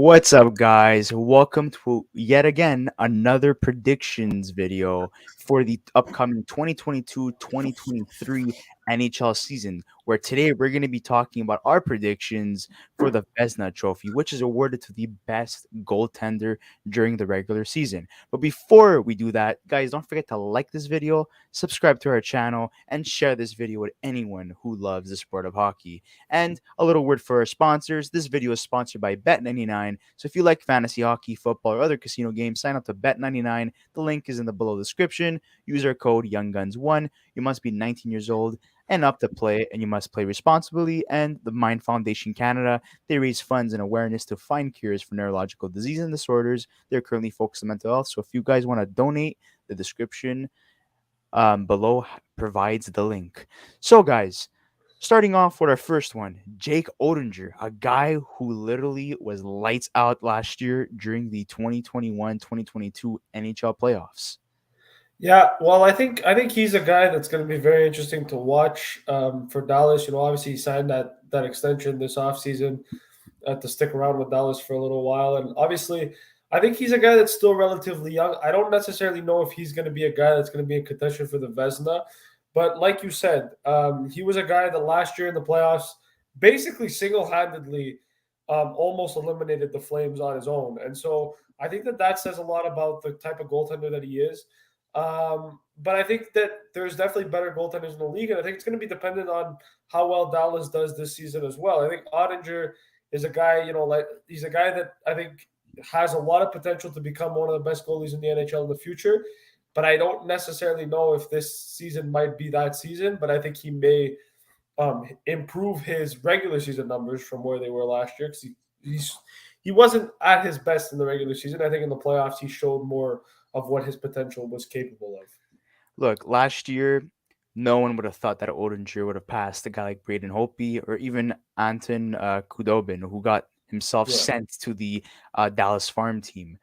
What's up, guys? Welcome to yet again another predictions video for the upcoming 2022-2023 NHL season. Where today we're going to be talking about our predictions for the Vezina Trophy, which is awarded to the best goaltender during the regular season. But before we do that, guys, don't forget to like this video, subscribe to our channel, and share this video with anyone who loves the sport of hockey. And a little word for our sponsors. This video is sponsored by Bet99. So if you like fantasy hockey, football, or other casino games, sign up to Bet99. The link is in the below description. Use our code YoungGuns1. You must be 19 years old and up to play, and you must play responsibly. And the Mind Foundation Canada, they raise funds and awareness to find cures for neurological disease and disorders. They're currently focused on mental health. So if you guys want to donate, the description below provides the link. So, guys, starting off with our first one, Jake Oettinger, a guy who literally was lights out last year during the 2021-2022 NHL playoffs. Yeah, well, I think he's a guy that's going to be very interesting to watch for Dallas. Obviously he signed that extension this offseason to stick around with Dallas for a little while, and obviously I think he's a guy that's still relatively young. I don't necessarily know if he's going to be a guy that's going to be in contention for the Vezina, but like you said, he was a guy that last year in the playoffs basically single-handedly almost eliminated the Flames on his own, and so I think that says a lot about the type of goaltender that he is. But I think that there's definitely better goaltenders in the league, and I think it's going to be dependent on how well Dallas does this season as well. I think Ottinger is a guy, like he's a guy that I think has a lot of potential to become one of the best goalies in the NHL in the future. But I don't necessarily know if this season might be that season. But I think he may improve his regular season numbers from where they were last year because he wasn't at his best in the regular season. I think in the playoffs he showed more of what his potential was capable of. Look, last year, no one would have thought that Oettinger would have passed a guy like Braden Holtby or even Anton Kudobin, who got himself Yeah. sent to the Dallas farm team.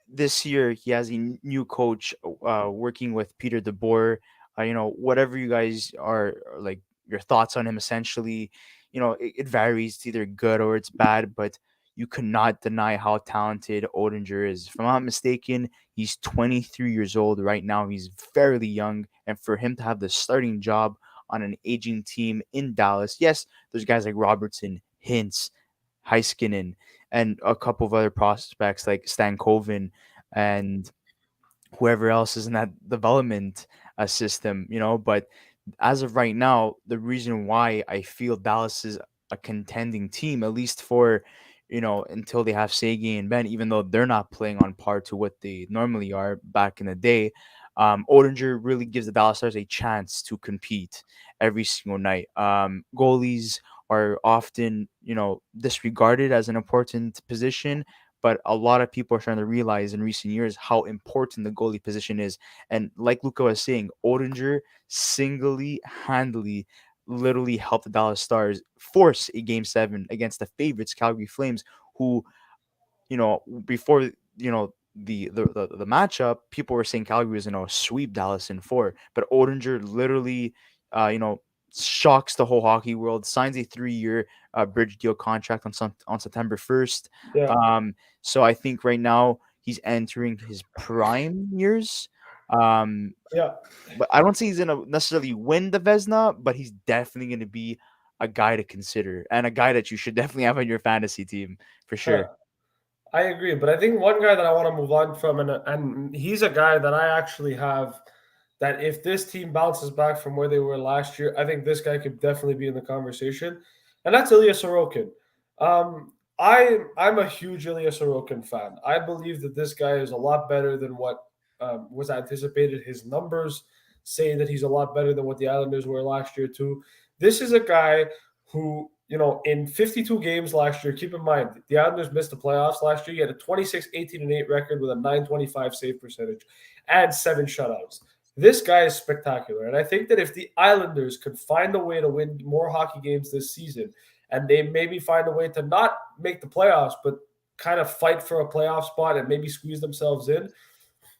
This year he has a new coach working with Peter DeBoer. Whatever you guys are like your thoughts on him, essentially, it varies. It's either good or it's bad, but you cannot deny how talented Oettinger is. If I'm not mistaken, he's 23 years old right now. He's fairly young. And for him to have the starting job on an aging team in Dallas, yes, there's guys like Robertson, Hintz, Heiskanen, and a couple of other prospects like Stankoven and whoever else is in that development system, But as of right now, the reason why I feel Dallas is a contending team, at least for, until they have Segi and Ben, even though they're not playing on par to what they normally are back in the day, Oettinger really gives the Dallas Stars a chance to compete every single night. Goalies are often, disregarded as an important position, but a lot of people are starting to realize in recent years how important the goalie position is. And like Luca was saying, Oettinger singly handedly literally helped the Dallas Stars force a game seven against the favorites, Calgary Flames, who, before, the matchup, people were saying Calgary was going to sweep Dallas in four. But Oettinger literally, uh, you know, shocks the whole hockey world, signs a 3-year bridge deal contract on September 1st. Yeah. So I think right now he's entering his prime years. Um, Yeah. but I don't see he's gonna necessarily win the Vesna, but he's definitely gonna be a guy to consider and a guy that you should definitely have on your fantasy team for Huh. sure. I agree, but I think one guy that I want to move on from, and he's a guy that I actually have that if this team bounces back from where they were last year, I think this guy could definitely be in the conversation, and that's Ilya Sorokin. I'm a huge Ilya Sorokin fan. I believe that this guy is a lot better than what was anticipated. His numbers say that he's a lot better than what the Islanders were last year too. This is a guy who, in 52 games last year, keep in mind, the Islanders missed the playoffs last year. He had a 26-18-8 record with a 925 save percentage and 7 shutouts. This guy is spectacular. And I think that if the Islanders could find a way to win more hockey games this season, and they maybe find a way to not make the playoffs, but kind of fight for a playoff spot and maybe squeeze themselves in,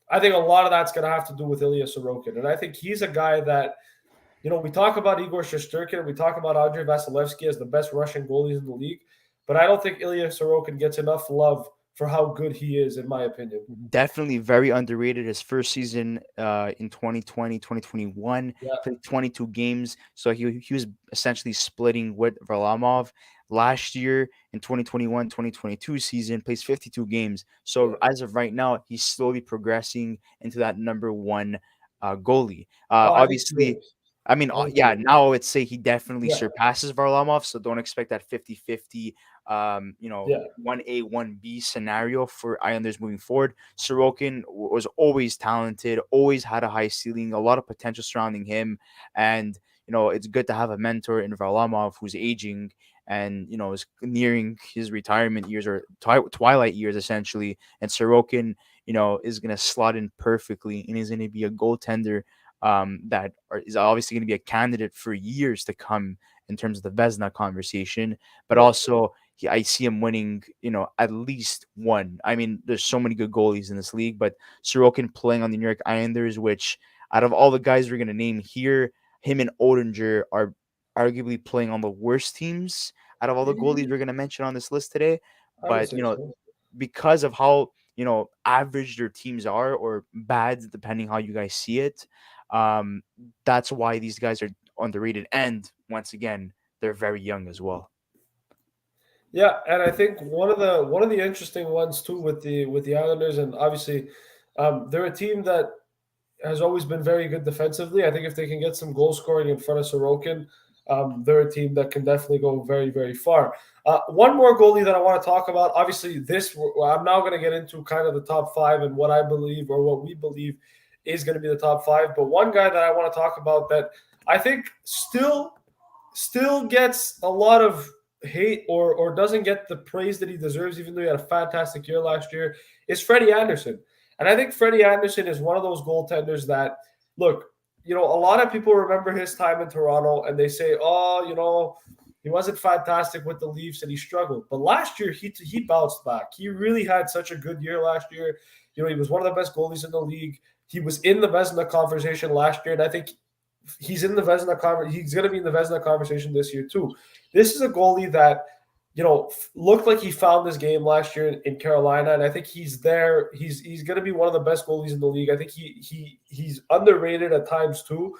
I think a lot of that's going to have to do with Ilya Sorokin. And I think he's a guy that, we talk about Igor Shesterkin and we talk about Andrei Vasilevsky as the best Russian goalies in the league. but I don't think Ilya Sorokin gets enough love for how good he is, in my opinion. Definitely very underrated. His first season in 2020, 2021, Yeah, played 22 games. So he was essentially splitting with Varlamov. Last year in 2021, 2022 season, plays 52 games. So yeah. as of right now, he's slowly progressing into that number one goalie. Oh, I think he Obviously, is. I mean, I think he yeah, is. now I would say he definitely Yeah, surpasses Varlamov. So don't expect that 50-50 yeah, 1A, 1B scenario for Islanders moving forward. Sorokin was always talented, always had a high ceiling, a lot of potential surrounding him. And, it's good to have a mentor in Varlamov who's aging and, is nearing his retirement years or twilight years, essentially. And Sorokin, is going to slot in perfectly and is going to be a goaltender is obviously going to be a candidate for years to come in terms of the Vezina conversation, but yeah. also I see him winning, at least one. I mean, there's so many good goalies in this league, but Sorokin playing on the New York Islanders, which out of all the guys we're gonna name here, him and Odinger are arguably playing on the worst teams out of all the goalies we're gonna mention on this list today. I would But say so. because of how average their teams are or bad, depending how you guys see it, um, that's why these guys are underrated. And once again, they're very young as well. Yeah, and I think one of the interesting ones too with the Islanders, and obviously, they're a team that has always been very good defensively. I think if they can get some goal scoring in front of Sorokin, they're a team that can definitely go very, very far. One more goalie that I want to talk about. Obviously, I'm now going to get into kind of the top five and what I believe or what we believe is going to be the top five. But one guy that I want to talk about that I think still gets a lot of hate or doesn't get the praise that he deserves, even though he had a fantastic year last year, is Freddie Anderson. And I think Freddie Anderson is one of those goaltenders that, look, a lot of people remember his time in Toronto and they say, oh, he wasn't fantastic with the Leafs and he struggled. But last year, he bounced back. He really had such a good year last year. He was one of the best goalies in the league. He was in the Vezina conversation last year. And I think he's in the Vezina he's going to be in the Vezina conversation this year too. This is a goalie that looked like he found his game last year in Carolina, and I think he's there. He's going to be one of the best goalies in the league. I think he's underrated at times too.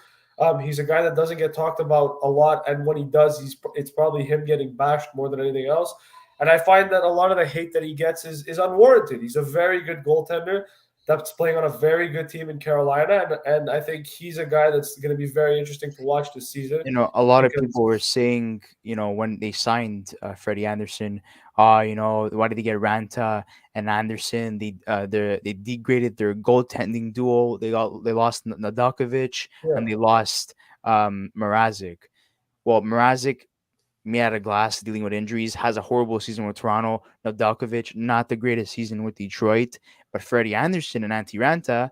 He's a guy that doesn't get talked about a lot, and when he does, it's probably him getting bashed more than anything else. And I find that a lot of the hate that he gets is unwarranted. He's a very good goaltender that's playing on a very good team in Carolina, and I think he's a guy that's going to be very interesting to watch this season A lot of because people were saying, when they signed Freddie Anderson, why did they get Ranta and Anderson? They degraded their goaltending duo. They lost Nadakovic yeah, and they lost Mrazek. Well, Mrazek, made out of glass, dealing with injuries, has a horrible season with Toronto. Nadakovic, not the greatest season with Detroit, but Freddie Anderson and Antti Ranta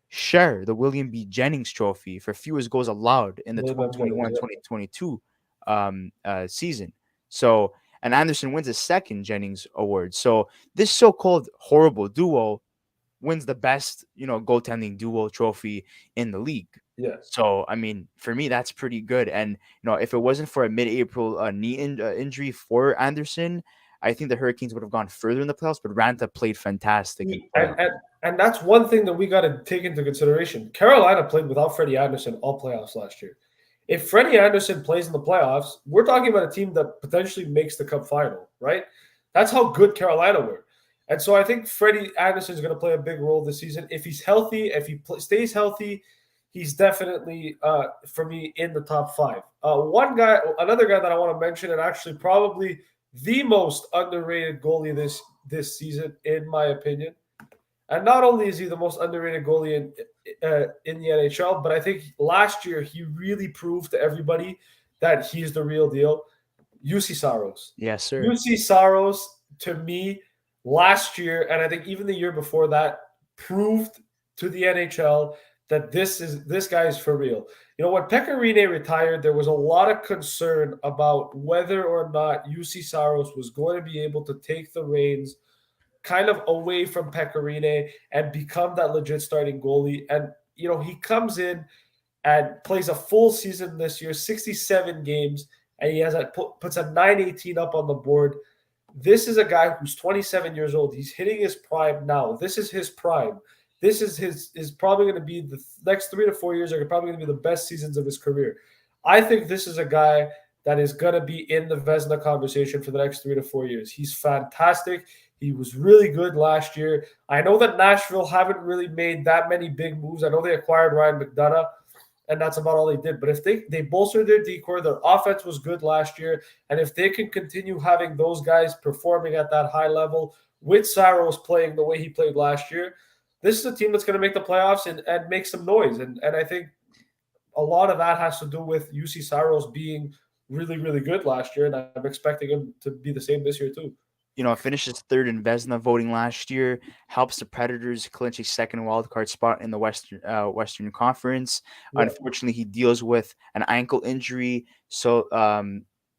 share the William B. Jennings Trophy for fewest goals allowed in the William M. Jennings. Yeah. 2021-2022 season. So, and Anderson wins a second Jennings award. So this so-called horrible duo wins the best, goaltending duo trophy in the league. Yeah. So, I mean, for me, that's pretty good. And if it wasn't for a mid-April injury for Anderson, I think the Hurricanes would have gone further in the playoffs. But Ranta played fantastic in the And, playoffs. and and that's one thing that we got to take into consideration. Carolina played without Freddie Anderson all playoffs last year. If Freddie Anderson plays in the playoffs, we're talking about a team that potentially makes the Cup final, right? That's how good Carolina were. And so I think Freddie Anderson is going to play a big role this season. If he's healthy, if he stays healthy, he's definitely for me in the top five. Another guy that I want to mention, and actually probably the most underrated goalie this season, in my opinion. And not only is he the most underrated goalie in the NHL, but I think last year he really proved to everybody that he's the real deal. UC Saros. Yes, sir. UC Saros, to me, last year, and I think even the year before that, proved to the NHL that this guy is for real. When Pecorine retired, there was a lot of concern about whether or not UC Saros was going to be able to take the reins kind of away from Pecorine and become that legit starting goalie. And he comes in and plays a full season this year, 67 games, and he puts a 918 up on the board. This is a guy who's 27 years old. He's hitting his prime now. This is his prime. This is probably going to be the next 3 to 4 years are probably going to be the best seasons of his career. I think this is a guy that is going to be in the Vezina conversation for the next 3 to 4 years. He's fantastic. He was really good last year. I know that Nashville haven't really made that many big moves. I know they acquired Ryan McDonough, and that's about all they did. But if they bolstered their decor, their offense was good last year, and if they can continue having those guys performing at that high level with Saros playing the way he played last year, this is a team that's going to make the playoffs and make some noise. And I think a lot of that has to do with UC Saros being really, really good last year, and I'm expecting him to be the same this year too. Finishes third in Vezina voting last year, helps the Predators clinch a second wildcard spot in the Western Conference. Yeah. Unfortunately, he deals with an ankle injury, so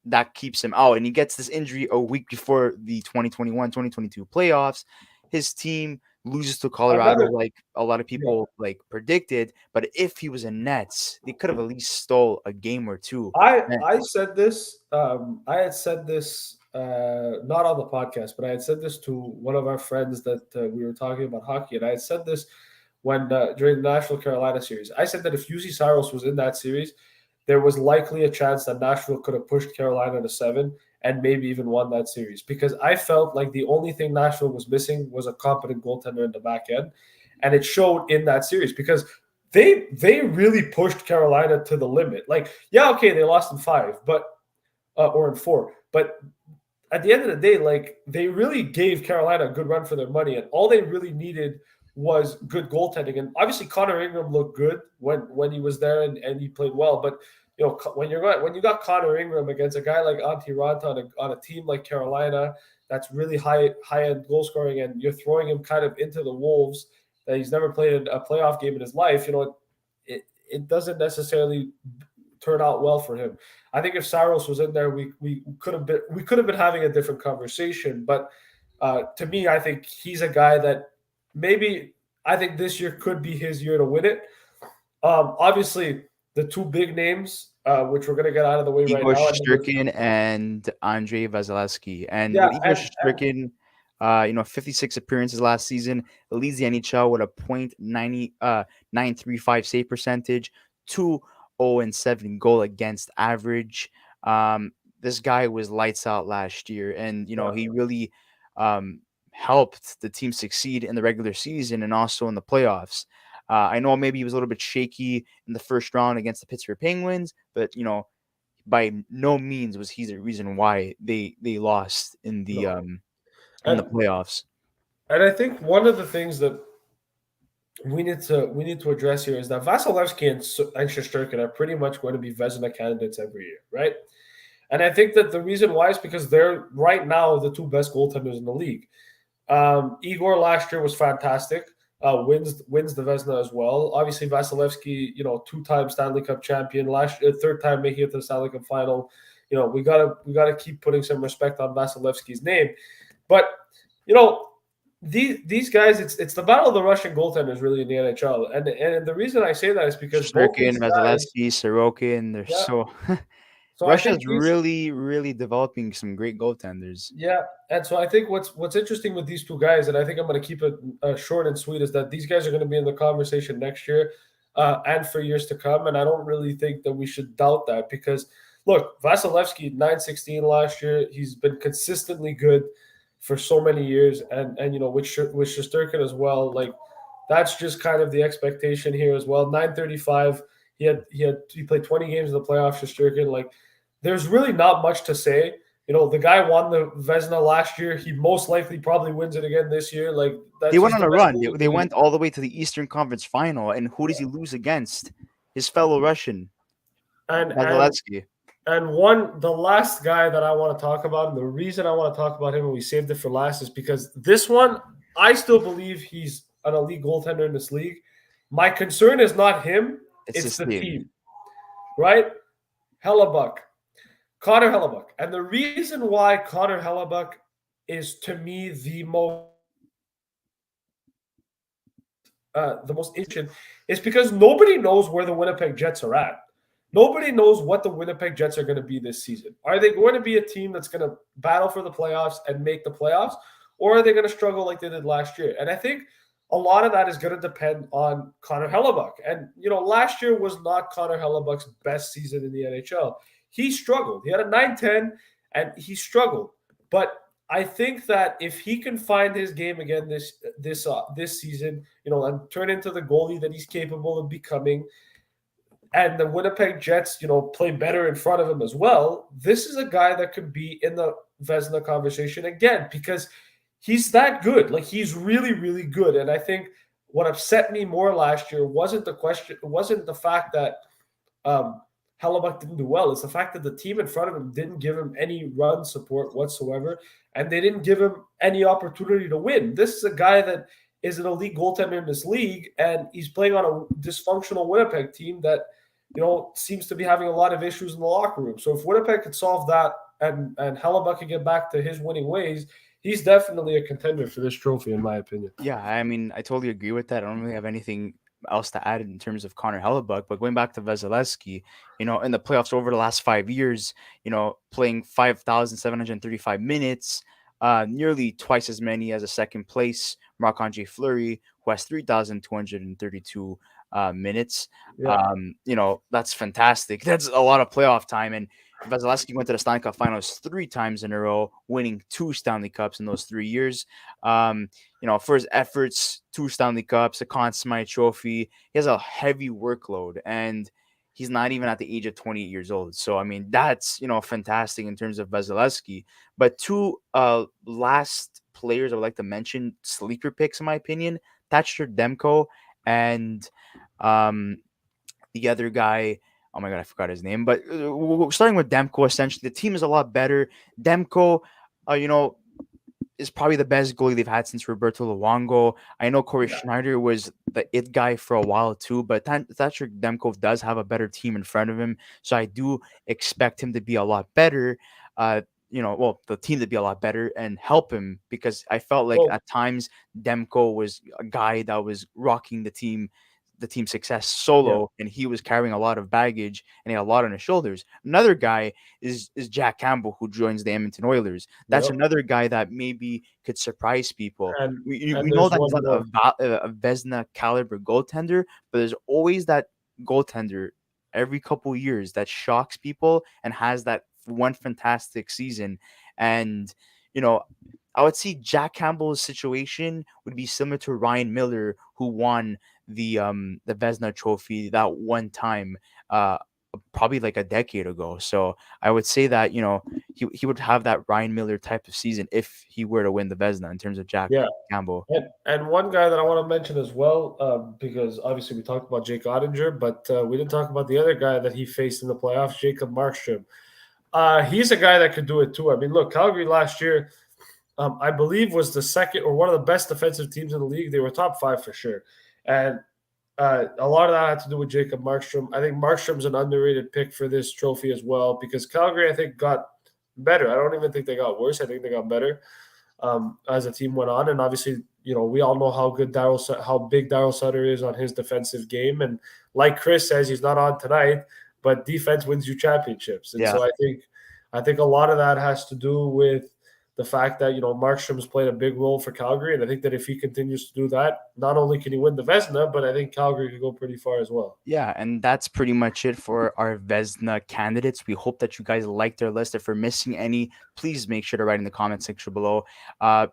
that keeps him out, and he gets this injury a week before the 2021-2022 playoffs. His team loses to Colorado, Another, like a lot of yeah. people like predicted. But if he was in Nets, they could have at least stole a game or two. I said this. I had said this not on the podcast, but I had said this to one of our friends that we were talking about hockey, and I had said this when during the Nashville Carolina series. I said that if UC Saros was in that series, there was likely a chance that Nashville could have pushed Carolina to 7 and maybe even won that series because I felt like the only thing Nashville was missing was a competent goaltender in the back end, and it showed in that series because they really pushed Carolina to the limit. Like, yeah, okay, they lost in 5, but or in 4, but at the end of the day, like they really gave Carolina a good run for their money, and all they really needed was good goaltending. And obviously, Connor Ingram looked good when he was there and he played well. But when you got Connor Ingram against a guy like Antti Ranta on a team like Carolina that's really high end goal scoring, and you're throwing him kind of into the wolves that he's never played a playoff game in his life, it doesn't necessarily turn out well for him. I think if Saros was in there, we could have been having a different conversation. But to me, I think he's a guy that maybe I think this year could be his year to win it. Obviously, the two big names, which we're going to get out of the way right Igor now. Shesterkin and Andrei Vasilevsky. And Yeah, with Igor Shesterkin, 56 appearances last season, leads the NHL with a .935 save percentage, 2.07 goal against average. This guy was lights out last year, and yeah, he really um, helped the team succeed in the regular season and also in the playoffs. I know maybe he was a little bit shaky in the first round against the Pittsburgh Penguins, but by no means was he the reason why they lost no, in the and playoffs. and I think one of the things that we need to address here is that Vasilevsky and Shesterkin are pretty much going to be Vezina candidates every year, right? And I think that the reason why is because they're right now the two best goaltenders in the league. Igor last year was fantastic. Wins the Vezina as well. Obviously, Vasilevsky, two-time Stanley Cup champion, third time making it to the Stanley Cup final. We gotta keep putting some respect on Vasilevsky's name. But you know, these guys, it's the battle of the Russian goaltenders really in the NHL. And the reason I say that is because both Shesterkin, these guys, Vasilevsky, Sorokin, they're yeah. so So I think Russia's these really, really developing some great goaltenders. Yeah, and so I think what's interesting with these two guys, and I think I'm going to keep it short and sweet, is that these guys are going to be in the conversation next year and for years to come. And I don't really think that we should doubt that because, look, Vasilevsky 916 last year. He's been consistently good for so many years, and with Shesterkin as well. Like that's just kind of the expectation here as well. 935. He played 20 games in the playoffs. Shesterkin, like there's really not much to say. The guy won the Vezina last year. He most likely probably wins it again this year. Like They that's went he's on the a best run. They, goalie in they the league. went all the way to the Eastern Conference Final, and who does he lose against? His fellow Russian, And and Vasilevsky. and the last guy that I want to talk about, and the reason I want to talk about him and we saved it for last is because this one, I still believe he's an elite goaltender in this league. My concern is not him, It's it's his the team. team, right? Hellebuck, Connor Hellebuck. And the reason why Connor Hellebuck is to me the most interesting is because nobody knows where the Winnipeg Jets are at. Nobody knows what the Winnipeg Jets are going to be this season. Are they going to be a team that's going to battle for the playoffs and make the playoffs, or are they going to struggle like they did last year? And I think a lot of that is going to depend on Connor Hellebuck. And, last year was not Connor Hellebuck's best season in the NHL. He struggled. He had a 9-10, and he struggled. But I think that if he can find his game again this season, and turn into the goalie that he's capable of becoming, and the Winnipeg Jets, play better in front of him as well, this is a guy that could be in the Vezina conversation again because he's that good. Like, he's really, really good. And I think what upset me more last year wasn't the fact that Hellebuck didn't do well. It's the fact that the team in front of him didn't give him any run support whatsoever, and they didn't give him any opportunity to win. This is a guy that is an elite goaltender in this league, and he's playing on a dysfunctional Winnipeg team that, seems to be having a lot of issues in the locker room. So if Winnipeg could solve that and Hellebuck could get back to his winning ways, he's definitely a contender for this trophy, in my opinion. Yeah, I mean, I totally agree with that. I don't really have anything else to add in terms of Connor Hellebuck, but going back to Vasilevsky, in the playoffs over the last 5 years, playing 5,735 minutes, nearly twice as many as a second place Marc-Andre Fleury, who has 3,232 minutes. Yeah. That's fantastic. That's a lot of playoff time. And Vasilevsky went to the Stanley Cup Finals 3 times in a row, winning 2 Stanley Cups in those 3 years. For his efforts, 2 Stanley Cups, a Conn Smythe Trophy. He has a heavy workload, and he's not even at the age of 28 years old. So, I mean, that's, fantastic in terms of Vasilevsky. But two last players I would like to mention, sleeper picks, in my opinion, Demko and the other guy. Oh my god, I forgot his name. But starting with Demko, essentially, the team is a lot better. Demko, is probably the best goalie they've had since Roberto Luongo. I know Corey Schneider was the it guy for a while too, but Thatcher Demko does have a better team in front of him, so I do expect him to be a lot better. The team to be a lot better and help him because I felt like Well, at times Demko was a guy that was rocking the team success yeah. solo, and he was carrying a lot of baggage and he had a lot on his shoulders. Another guy is Jack Campbell, who joins the Edmonton Oilers. That's Yep. another guy that maybe could surprise people. And We know there's that he's one not more. a Vezina caliber goaltender, but there's always that goaltender every couple years that shocks people and has that one fantastic season. And you know, I would see Jack Campbell's situation would be similar to Ryan Miller, who won the Vezina Trophy that one time, uh, probably like a decade ago. So I would say that he would have that Ryan Miller type of season if he were to win the Vezina in terms of Jack Yeah. Campbell. And one guy that I want to mention as well, because obviously we talked about Jake Ottinger, but we didn't talk about the other guy that he faced in the playoffs, Jacob Markstrom. He's a guy that could do it too. I mean, look, Calgary last year, I believe, was the second or one of the best defensive teams in the league. They were top 5 for sure. And a lot of that had to do with Jacob Markstrom. I think Markstrom's an underrated pick for this trophy as well because Calgary, I think, got better. I don't even think they got worse. I think they got better as the team went on. And obviously, we all know how big Daryl Sutter is on his defensive game. And like Chris says, he's not on tonight, but defense wins you championships. And Yeah. so I think a lot of that has to do with the fact that, Markstrom's played a big role for Calgary. And I think that if he continues to do that, not only can he win the Vezina, but I think Calgary could go pretty far as well. Yeah, and that's pretty much it for our Vesna candidates. We hope that you guys liked our list. If we're missing any, please make sure to write in the comment section below.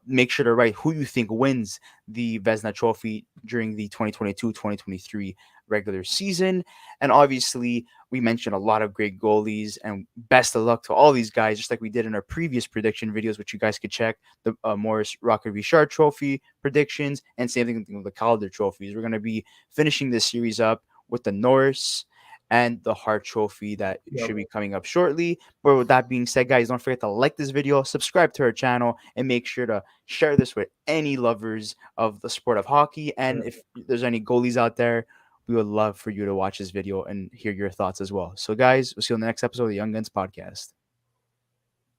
Make sure to write who you think wins the Vesna Trophy during the 2022-2023 regular season. And obviously, we mentioned a lot of great goalies, and best of luck to all these guys, just like we did in our previous prediction videos, which you guys could check, the Morris Rocket Richard Trophy predictions, and same thing with the Calder trophies. We're going to be finishing this series up with the Norris and the Hart Trophy that should be coming up shortly. But with that being said, guys, don't forget to like this video, subscribe to our channel, and make sure to share this with any lovers of the sport of hockey. And if there's any goalies out there, we would love for you to watch this video and hear your thoughts as well. So, guys, we'll see you on the next episode of the Young Guns Podcast.